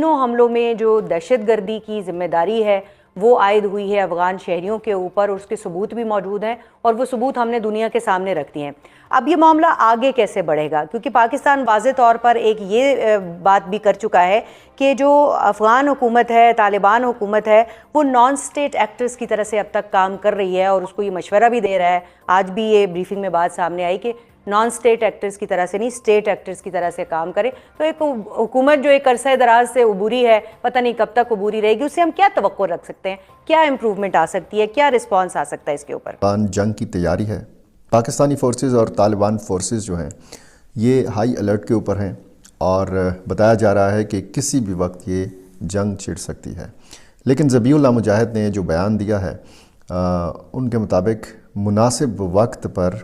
तीनों हमलों में जो दहशतगर्दी की जिम्मेदारी है वो आयद हुई है अफगान शहरियों के ऊपर, और उसके सबूत भी मौजूद हैं और वो सबूत हमने दुनिया के सामने रख दिए हैं। अब ये मामला आगे कैसे बढ़ेगा, क्योंकि पाकिस्तान वाज़े तौर पर एक ये बात भी कर चुका है कि जो अफ़गान हुकूमत है, तालिबान हुकूमत है, वो नॉन स्टेट एक्टर्स की तरह से अब तक काम कर रही है और उसको ये मशवरा भी दे रहा है। आज भी ये ब्रीफिंग में बात सामने आई कि नॉन स्टेट एक्टर्स की तरह से नहीं, स्टेट एक्टर्स की तरह से काम करे। तो एक हुकूमत जो एक अरसे दराज से उबूरी है, पता नहीं कब तक उबूरी रहेगी, उससे हम क्या तवक्को रख सकते हैं, क्या इम्प्रूवमेंट आ सकती है, क्या रिस्पॉन्स आ सकता है इसके ऊपर? जंग की तैयारी है। पाकिस्तानी फोर्सेस और तालिबान फोर्सेस जो हैं ये हाई अलर्ट के ऊपर हैं और बताया जा रहा है कि किसी भी वक्त ये जंग छिड़ सकती है। लेकिन ज़बीउल्लाह मुजाहिद ने जो बयान दिया है उनके मुताबिक मुनासिब वक्त पर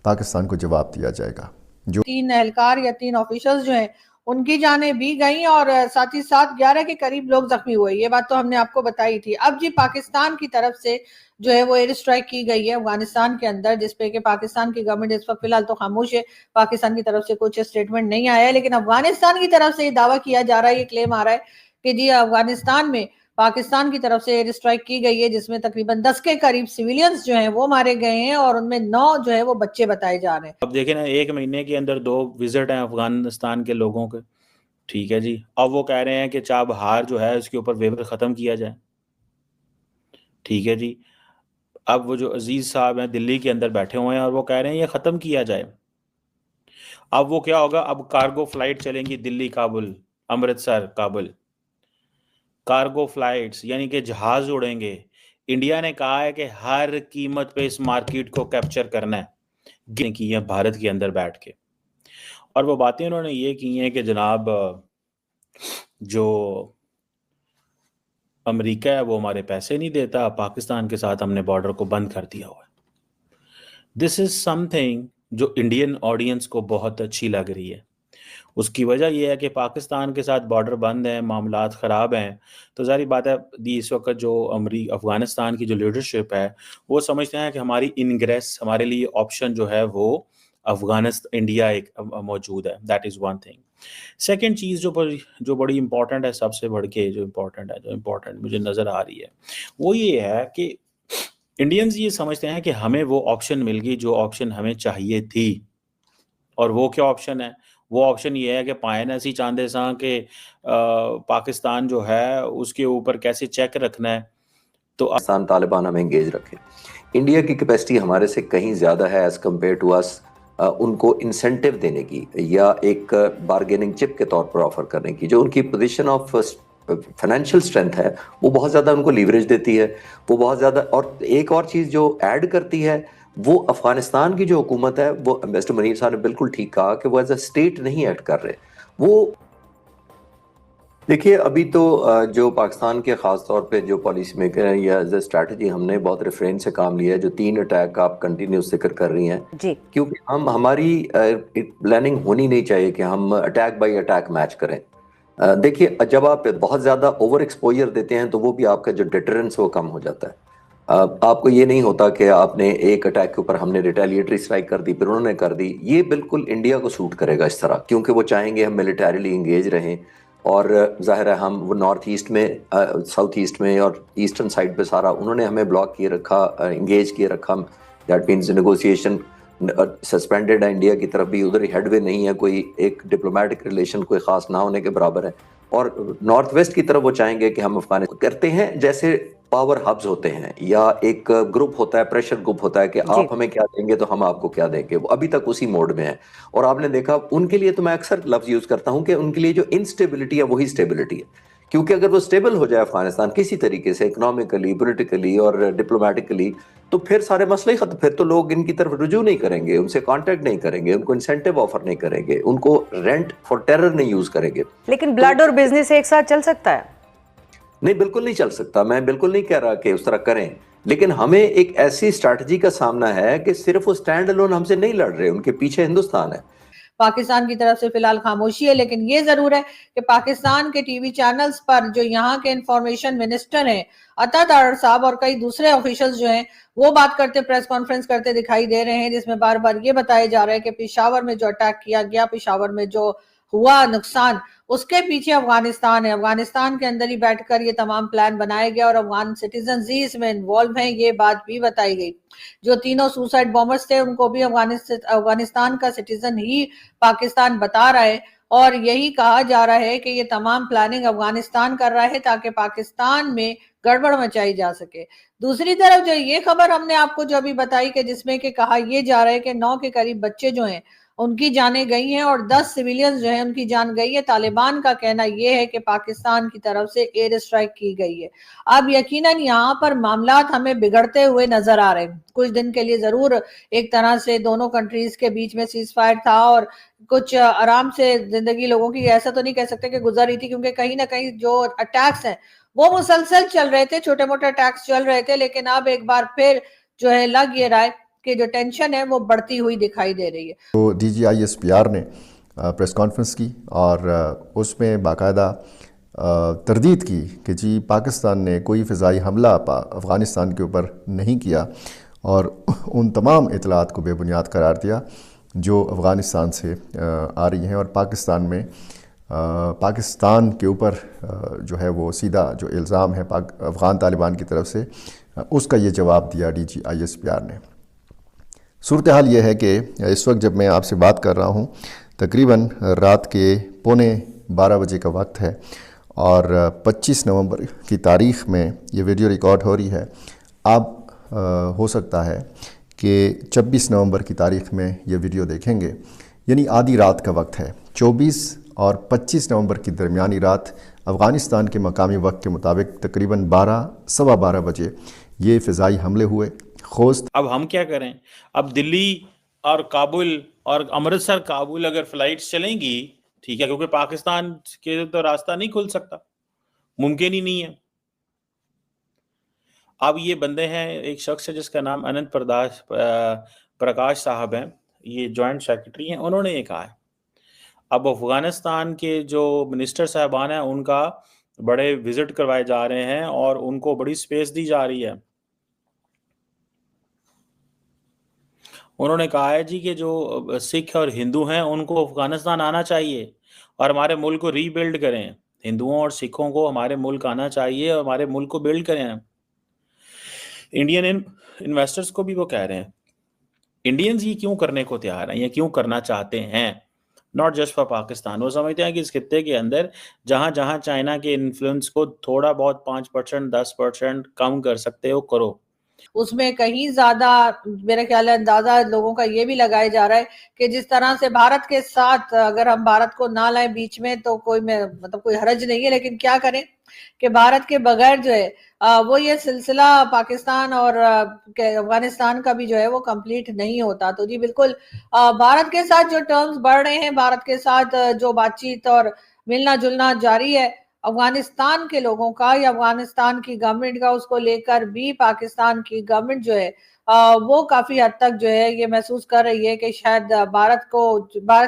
पाकिस्तान को जवाब दिया जाएगा। जो 3 एहलकार या 3 ऑफिसर्स जो हैं उनकी जानें भी गई और साथ ही साथ 11 के करीब लोग जख्मी हुए। ये बात तो हमने आपको बताई थी। अब जी पाकिस्तान की तरफ से जो है वो एयर स्ट्राइक की गई है अफगानिस्तान के अंदर, जिसपे कि पाकिस्तान की गवर्नमेंट इस वक्त फिलहाल तो खामोश है। पाकिस्तान की तरफ से कुछ स्टेटमेंट नहीं आया है, लेकिन अफगानिस्तान की तरफ से ये दावा किया जा रहा है, ये क्लेम आ रहा है कि जी अफगानिस्तान में पाकिस्तान की तरफ से एयर स्ट्राइक की गई है, जिसमें तकरीबन 10 के करीब सिविलियंस जो हैं वो मारे गए हैं और उनमें 9 जो है वो बच्चे बताए जा रहे हैं। अब देखें ना, 1 महीने के अंदर 2 विजिट हैं अफगानिस्तान के लोगों के, ठीक है जी। अब वो कह रहे हैं कि चाबहार जो है उसके ऊपर वेवर ख़त्म किया जाए, ठीक है जी। अब वो जो अजीज़ साहब हैं दिल्ली के अंदर बैठे हुए हैं और वो कह रहे हैं ये ख़त्म किया जाए। अब वो क्या होगा, अब कार्गो फ्लाइट चलेंगी दिल्ली काबुल, अमृतसर काबुल, कार्गो फ्लाइट्स यानी कि जहाज उड़ेंगे। इंडिया ने कहा है कि हर कीमत पे इस मार्केट को कैप्चर करना है, की है भारत के अंदर बैठ के। और वो बातें उन्होंने ये की हैं कि जनाब जो अमेरिका है वो हमारे पैसे नहीं देता, पाकिस्तान के साथ हमने बॉर्डर को बंद कर दिया हुआ है। दिस इज़ समथिंग जो इंडियन ऑडियंस को बहुत अच्छी लग रही है। उसकी वजह यह है कि पाकिस्तान के साथ बॉर्डर बंद हैं, मामलात ख़राब हैं, तो ज़ाहिर बात है इस वक्त जो अफ़गानिस्तान की जो लीडरशिप है वो समझते हैं कि हमारी इनग्रेस, हमारे लिए ऑप्शन जो है वो इंडिया एक मौजूद है। That is one thing. Second चीज़ जो बड़ी इंपॉर्टेंट है, सबसे बढ़ के जो इम्पोर्टेंट मुझे नज़र आ रही है वो ये है कि इंडियंस ये समझते हैं कि हमें वो ऑप्शन मिल गई जो ऑप्शन हमें चाहिए थी। और वो क्या ऑप्शन है? वो ऑप्शन ये है कि पाए ऐसी चांदे सा कि पाकिस्तान जो है उसके ऊपर कैसे चेक रखना है। तो पाकिस्तान तालिबान हमें एंगेज रखे। इंडिया की कैपेसिटी हमारे से कहीं ज़्यादा है एज़ कम्पेयर टू अस उनको इंसेंटिव देने की या एक बार्गेनिंग चिप के तौर पर ऑफर करने की। जो उनकी पोजीशन ऑफ फाइनेंशियल स्ट्रेंथ है वो बहुत ज़्यादा उनको लीवरेज देती है, वो बहुत ज़्यादा। और एक और चीज़ जो ऐड करती है वो अफगानिस्तान की जो हुकूमत है, वो मिस्टर मुनीर साहब ने बिल्कुल ठीक कहा कि वो एज अ स्टेट नहीं ऐड कर रहे। वो देखिए अभी तो जो पाकिस्तान के ख़ास तौर पे जो पॉलिसी मेकर हैं या एज ए स्ट्रैटेजी हमने बहुत रेफरेंस से काम लिया है। जो 3 अटैक आप कंटिन्यूस जिक्र कर रही हैं जी, क्योंकि हमारी प्लानिंग होनी नहीं चाहिए कि हम अटैक बाय अटैक मैच करें। देखिए जब आप बहुत ज़्यादा ओवर एक्सपोजर देते हैं तो वो भी आपका जो डिटरेंस वो कम हो जाता है। आपको ये नहीं होता कि आपने एक अटैक के ऊपर हमने रिटेलिएटरी स्ट्राइक कर दी फिर उन्होंने कर दी। ये बिल्कुल इंडिया को सूट करेगा इस तरह, क्योंकि वो चाहेंगे हम मिलिटरीली इंगेज रहें और ज़ाहिर है हम वो नॉर्थ ईस्ट में, साउथ ईस्ट में और ईस्टर्न साइड पे सारा उन्होंने हमें ब्लॉक किए रखा, इंगेज किए रखा। दैट मीन्स नेगोशिएशन सस्पेंडेड है इंडिया की तरफ भी, उधर हेडवे नहीं है, कोई एक डिप्लोमेटिक रिलेशन कोई ख़ास ना होने के बराबर है। और नॉर्थ वेस्ट की तरफ वो चाहेंगे कि हम अफगानिस्तान करते हैं जैसे पावर हब्स होते हैं या एक ग्रुप होता है, प्रेशर ग्रुप होता है कि आप हमें क्या देंगे तो हम आपको क्या देंगे। वो अभी तक उसी मोड में है। और आपने देखा उनके लिए, तो मैं अक्सर लफ्ज यूज करता हूं कि उनके लिए जो इनस्टेबिलिटी है वही स्टेबिलिटी है। क्योंकि अगर वो स्टेबल हो जाए अफगानिस्तान किसी तरीके से इकोनॉमिकली, पॉलिटिकली और डिप्लोमेटिकली, तो फिर सारे मसले ही खत्म। फिर तो लोग इनकी तरफ रुजू नहीं करेंगे, उनसे कांटेक्ट नहीं करेंगे, उनको इंसेंटिव ऑफर नहीं करेंगे, उनको रेंट फॉर टेरर नहीं यूज करेंगे। लेकिन ब्लड और बिजनेस एक साथ चल सकता है? नहीं, बिल्कुल नहीं चल सकता। मैं बिल्कुल नहीं कह रहा कि उस तरह करें, लेकिन हमें एक ऐसी स्ट्रैटेजी का सामना है कि सिर्फ वो स्टैंड अलोन हमसे नहीं लड़ रहे, उनके पीछे हिंदुस्तान है। पाकिस्तान की तरफ से फिलहाल खामोशी है, लेकिन ये जरूर है कि पाकिस्तान के टीवी चैनल्स पर जो यहाँ के इंफॉर्मेशन मिनिस्टर हैं अता तारड़ साहब और कई दूसरे ऑफिशियल्स जो हैं वो बात करते, प्रेस कॉन्फ्रेंस करते दिखाई दे रहे हैं, जिसमें बार बार ये बताया जा रहा है कि पेशावर में जो अटैक किया गया, पेशावर में जो हुआ नुकसान, उसके पीछे अफगानिस्तान है। अफगानिस्तान के अंदर ही बैठकर ये तमाम प्लान बनाए गए और अफगान सिटीजन ही इसमें इन्वॉल्व हैं, ये बात भी बताई गई। जो तीनों सुसाइड बॉम्बर्स थे उनको भी अफगानिस्तान का सिटीजन ही पाकिस्तान बता रहा है और यही कहा जा रहा है कि ये तमाम प्लानिंग अफगानिस्तान कर रहा है ताकि पाकिस्तान में गड़बड़ मचाई जा सके। दूसरी तरफ जो ये खबर हमने आपको जो अभी बताई कि जिसमें कि कहा यह जा रहा है कि 9 के करीब बच्चे जो हैं उनकी जानें गई हैं और 10 सिविलियंस जो हैं उनकी जान गई है। तालिबान का कहना यह है कि पाकिस्तान की तरफ से एयर स्ट्राइक की गई है। अब यकीनन यहाँ पर मामलात हमें बिगड़ते हुए नजर आ रहे हैं। कुछ दिन के लिए जरूर एक तरह से दोनों कंट्रीज के बीच में सीज फायर था और कुछ आराम से जिंदगी लोगों की, ऐसा तो नहीं कह सकते कि गुजर रही थी, क्योंकि कहीं ना कहीं जो अटैक्स हैं वो मुसलसल चल रहे थे, छोटे मोटे अटैक्स चल रहे थे। लेकिन अब एक बार फिर जो है लग ये रहा है कि जो टेंशन है वो बढ़ती हुई दिखाई दे रही है। तो DGISPR ने प्रेस कॉन्फ्रेंस की और उसमें बाकायदा तरदीद की कि जी पाकिस्तान ने कोई फ़िज़ाई हमला अफ़गानिस्तान के ऊपर नहीं किया और उन तमाम इतलात को बेबुनियाद करार दिया जो अफ़गानिस्तान से आ रही हैं और पाकिस्तान के ऊपर जो है वो सीधा जो इल्ज़ाम है अफ़गान तालिबान की तरफ से उसका ये जवाब दिया DGISPR ने। सूरत हाल ये है कि इस वक्त जब मैं आपसे बात कर रहा हूँ तकरीबन रात के 11:15 बजे का वक्त है और 25 नवंबर की तारीख़ में ये वीडियो रिकॉर्ड हो रही है। अब हो सकता है कि 26 नवंबर की तारीख़ में ये वीडियो देखेंगे, यानी आधी रात का वक्त है। 24 और 25 नवंबर की दरमियानी रात अफ़गानिस्तान के मकामी वक्त के मुताबिक तकरीबन 12 सवा 12 बजे ये फ़िज़ाई हमले हुए। खोस्त अब हम क्या करें? अब दिल्ली और काबुल और अमृतसर काबुल अगर फ्लाइट्स चलेंगी, ठीक है, क्योंकि पाकिस्तान के तो रास्ता नहीं खुल सकता, मुमकिन ही नहीं है। अब ये बंदे हैं, एक शख्स है जिसका नाम अनंत प्रकाश साहब हैं, ये जॉइंट सेक्रेटरी हैं, उन्होंने ये कहा है। अब अफगानिस्तान के जो मिनिस्टर साहबान हैं उनका बड़े विजिट करवाए जा रहे हैं और उनको बड़ी स्पेस दी जा रही है। उन्होंने कहा है जी कि जो सिख और हिंदू हैं उनको अफगानिस्तान आना चाहिए और हमारे मुल्क को रीबिल्ड करें। हिंदुओं और सिखों को हमारे मुल्क आना चाहिए और हमारे मुल्क को बिल्ड करें। इंडियन इन्वेस्टर्स को भी वो कह रहे हैं। इंडियंस ये क्यों करने को तैयार हैं, ये क्यों करना चाहते हैं? Not just for Pakistan. वो समझते हैं कि इस खित्ते के अंदर जहां जहां चाइना के इन्फ्लुएंस को थोड़ा बहुत 5% 10% कम कर सकते हो करो। उसमें कहीं ज्यादा मेरा ख्याल है अंदाजा लोगों का ये भी लगाया जा रहा है कि जिस तरह से भारत के साथ अगर हम भारत को ना लाएं बीच में तो कोई हरज नहीं है, लेकिन क्या करें कि भारत के बगैर जो है वो ये सिलसिला पाकिस्तान और अफगानिस्तान का भी जो है वो कंप्लीट नहीं होता। तो जी बिल्कुल भारत के साथ जो टर्म्स बढ़ रहे हैं, भारत के साथ जो बातचीत और मिलना जुलना जारी है अफगानिस्तान के लोगों का या अफगानिस्तान की गवर्नमेंट का, उसको लेकर भी पाकिस्तान की गवर्नमेंट जो है वो काफी हद तक जो है ये महसूस कर रही है कि शायद भारत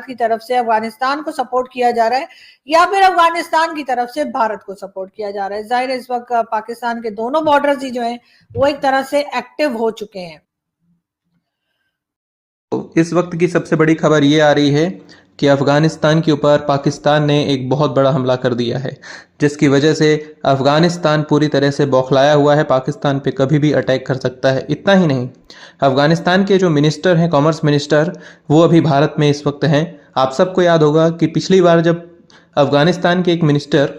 की तरफ से अफगानिस्तान को सपोर्ट किया जा रहा है या फिर अफगानिस्तान की तरफ से भारत को सपोर्ट किया जा रहा है। जाहिर है इस वक्त पाकिस्तान के दोनों बॉर्डर्स ही जो हैं वो एक तरह से एक्टिव हो चुके हैं। तो इस वक्त की सबसे बड़ी खबर ये आ रही है कि अफ़गानिस्तान के ऊपर पाकिस्तान ने एक बहुत बड़ा हमला कर दिया है, जिसकी वजह से अफ़गानिस्तान पूरी तरह से बौखलाया हुआ है। पाकिस्तान पे कभी भी अटैक कर सकता है। इतना ही नहीं, अफ़गानिस्तान के जो मिनिस्टर हैं, कॉमर्स मिनिस्टर, वो अभी भारत में इस वक्त हैं। आप सबको याद होगा कि पिछली बार जब अफ़गानिस्तान के एक मिनिस्टर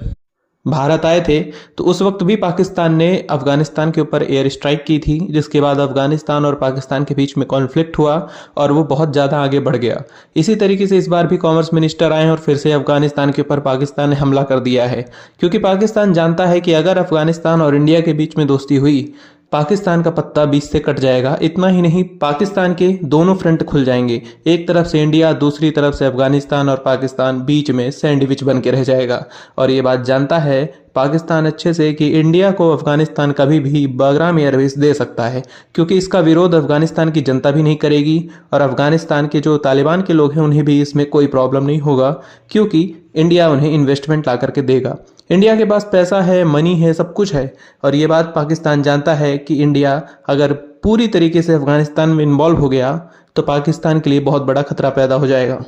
भारत आए थे तो उस वक्त भी पाकिस्तान ने अफगानिस्तान के ऊपर एयर स्ट्राइक की थी, जिसके बाद अफगानिस्तान और पाकिस्तान के बीच में कॉन्फ्लिक्ट हुआ और वो बहुत ज़्यादा आगे बढ़ गया। इसी तरीके से इस बार भी कॉमर्स मिनिस्टर आए और फिर से अफगानिस्तान के ऊपर पाकिस्तान ने हमला कर दिया है, क्योंकि पाकिस्तान जानता है कि अगर अफगानिस्तान और इंडिया के बीच में दोस्ती हुई, पाकिस्तान का पत्ता बीच से कट जाएगा। इतना ही नहीं, पाकिस्तान के दोनों फ्रंट खुल जाएंगे, एक तरफ से इंडिया, दूसरी तरफ से अफगानिस्तान, और पाकिस्तान बीच में सैंडविच बन के रह जाएगा। और ये बात जानता है पाकिस्तान अच्छे से कि इंडिया को अफगानिस्तान कभी भी बाग्राम एयरबेस दे सकता है, क्योंकि इसका विरोध अफगानिस्तान की जनता भी नहीं करेगी और अफगानिस्तान के जो तालिबान के लोग हैं उन्हें भी इसमें कोई प्रॉब्लम नहीं होगा, क्योंकि इंडिया उन्हें इन्वेस्टमेंट ला करके देगा। इंडिया के पास पैसा है, मनी है, सब कुछ है, और ये बात पाकिस्तान जानता है कि इंडिया अगर पूरी तरीके से अफगानिस्तान में इन्वॉल्व हो गया तो पाकिस्तान के लिए बहुत बड़ा खतरा पैदा हो जाएगा।